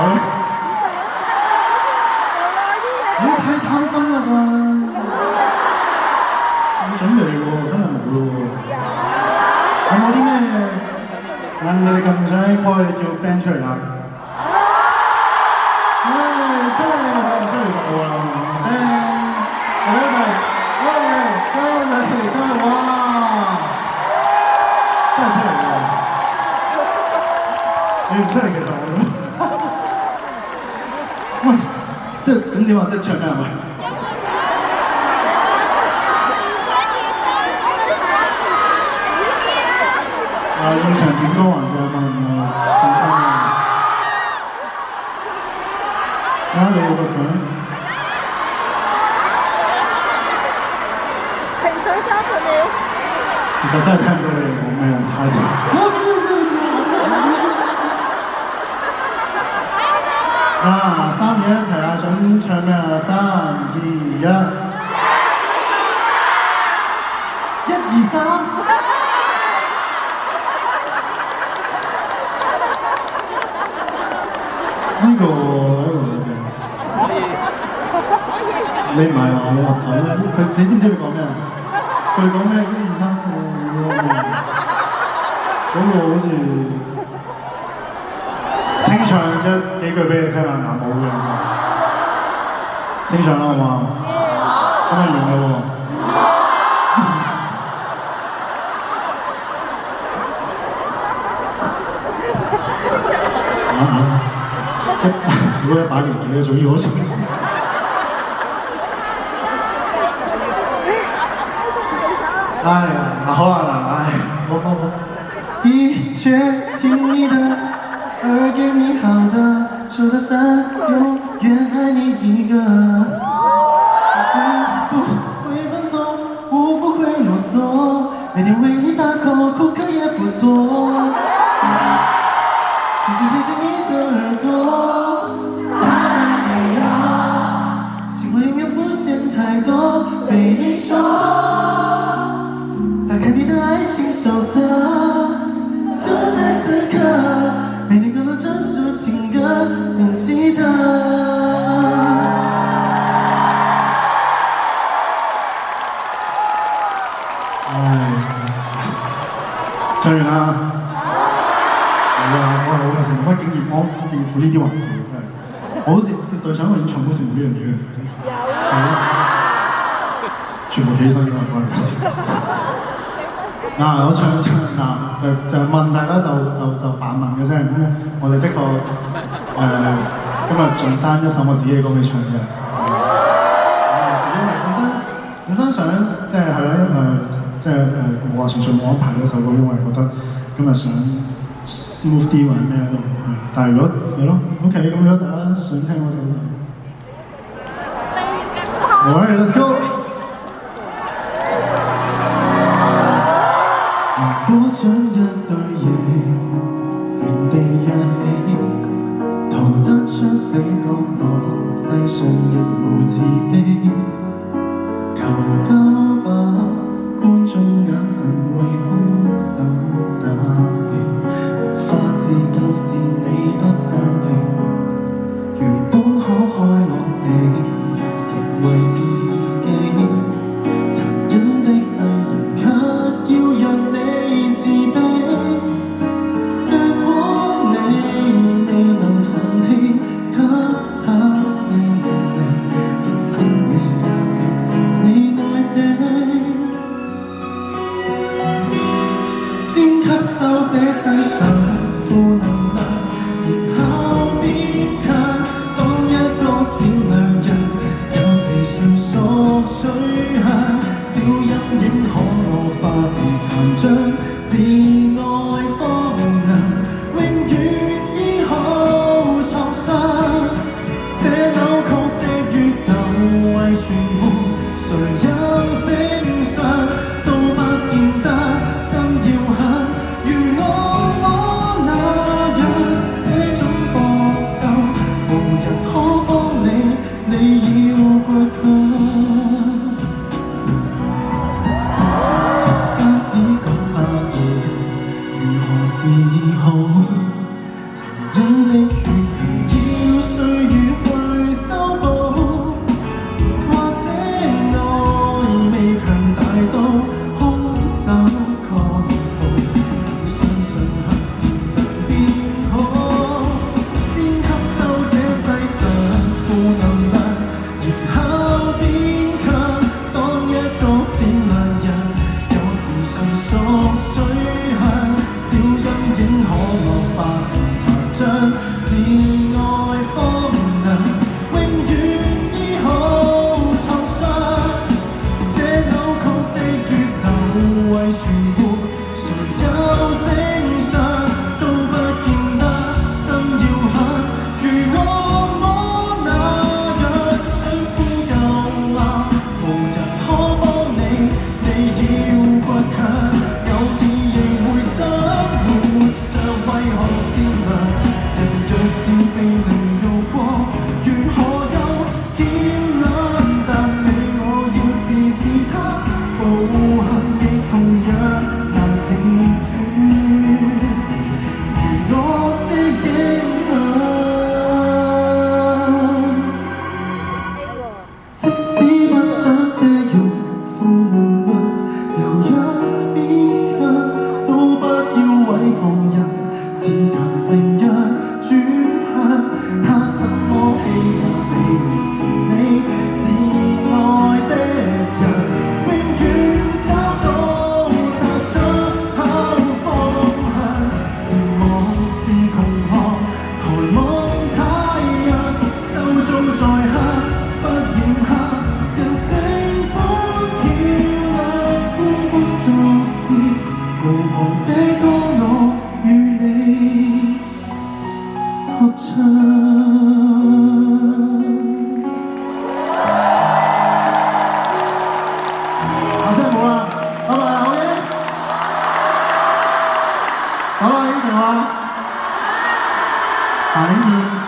咧？你太貪心啦嘛！冇準備喎，真係冇咯喎。有冇啲咩你哋咁想開叫 band 出嚟啊？唉，出嚟唔出嚟就冇啦。band， 我哋一齊，出嚟，哇！真係出嚟喎！你唔出嚟其實我都喂，即係咁點啊？即係唱咩啊？喂！現場點歌環節有冇人想聽啊？你有個佢？停取30秒。其實真係聽唔到你哋講咩啊！太甜。嗱，3、2、1一齊啊！想唱咩啊？3、2、1。1、2、3。呢個你唔係啊？你合頭咧？你知唔知你講咩啊？佢哋講咩？1、2、3嗰個好似清唱幾句俾你聽下，嗱冇嘅真係。清唱啦好嘛？咁咪完啦喎！如果100年幾嘅，仲要我唱。哎呀，好啊，哎，好。一切听你的，而给你好的，数到3，永远爱你一个。4不会犯错，5不会啰嗦，每天为你大口口渴也不缩。轻轻贴近你的耳朵，撒你呀，情话永远不嫌太多，对你说，打开你的爱情手册，就在此刻，每天歌都专属情歌，永记得。唉，唱完啦。我係好有成冇乜經驗，我應付呢啲環節真係，我好似對上一個演唱好似冇呢樣嘢。有。全部企起身㗎嘛，關我事。嗱，我唱嗱就問大家就扮問嘅啫。咁我哋的確今日仲爭一首我自己嘅歌未唱嘅。因為本身想即係係啦，即係冇話全冇安排呢首歌，因為覺得今日想smooth 啲或者咩都係，但係如果係咯 ，OK， 咁如果大家想聽嗰首就，好 ，Let's go。如果將一對翼原地讓你逃得出這個我，世上亦無慈悲，求救吧，觀眾眼神為兇手打氣。自舊是你不爭氣，原本可開朗地成為自己，殘忍的世人卻要讓你自卑。如果你未能奮起，給他生命，認真理解自愛方能永遠醫好創傷。這扭曲的宇宙為存活，誰有正常都不見得心要狠。如惡魔那樣想呼救嗎？無人可幫你，你要倔強。有見亦會想活着，為何善良？人若是被凌辱過，如何有見兩？但你我要是他，暴行亦同樣難截斷邪惡的影響。即使不想這樣負能量，又一邊強，都不要毀旁人，自強凌弱轉向。他怎麼欺壓你，連前你至愛的人，永遠找到那出口方向。前往是窮巷，抬望太陽，周遭再黑，不染黑。人性本漂亮，孤孤作詞，無旁這歌我與你合唱。真係冇啦，拜拜，好嘅，走啦，應承我，下年見。